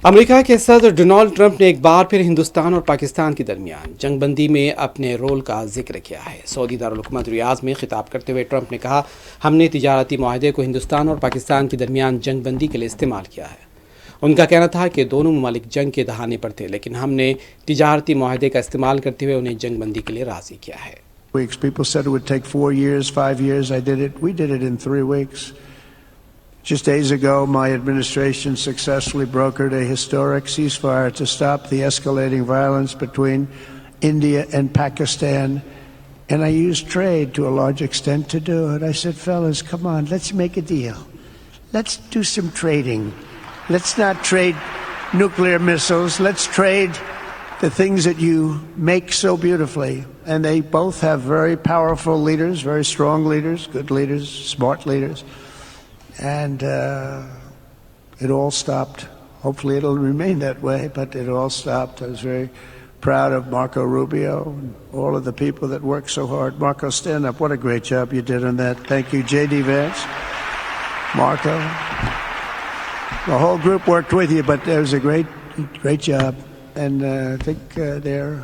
America के सदर Donald Trump ने एक बार फिर हिंदुस्तान और पाकिस्तान के दरमियान जंगबंदी में अपने रोल का जिक्र किया है। सऊदी दारुल-हुकूमत रियाद में खिताब करते हुए ट्रंप ने कहा, हमने तिजारती माहदे को हिंदुस्तान और पाकिस्तान के दरमियान जंगबंदी के लिए इस्तेमाल किया है। उनका कहना था कि दोनों ममालिक जंग के दहाने पर थे, लेकिन हमने तिजारती माहदे का इस्तेमाल करते हुए उन्हें जंगबंदी के लिए राजी किया है। People said it would take 4 years, 5 years. We did it in 3 weeks. Just days ago, my administration successfully brokered a historic ceasefire to stop the escalating violence between India and Pakistan. And I used trade to a large extent to do it. I said, fellas, come on, let's make a deal. Let's do some trading. Let's not trade nuclear missiles. Let's trade the things that you make so beautifully. And they both have very powerful leaders, very strong leaders, good leaders, smart leaders. And it all stopped. Hopefully it'll remain that way, but it all stopped. I was very proud of Marco Rubio and all of the people that worked so hard. Marco, stand up. What a great job you did on that. Thank you, J.D. Vance, Marco. The whole group worked with you, but it was a great job. And I think they're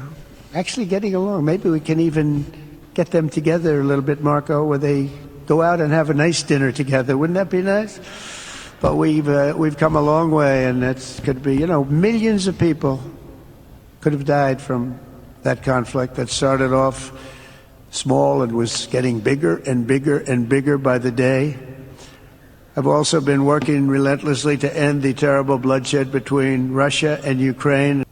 actually getting along. Maybe we can even get them together a little bit, Marco, where they go out and have a nice dinner together. Wouldn't that be nice? But we've come a long way, and that's could be, millions of people could have died from that conflict that started off small and was getting bigger and bigger and bigger by the day. I've also been working relentlessly to end the terrible bloodshed between Russia and Ukraine.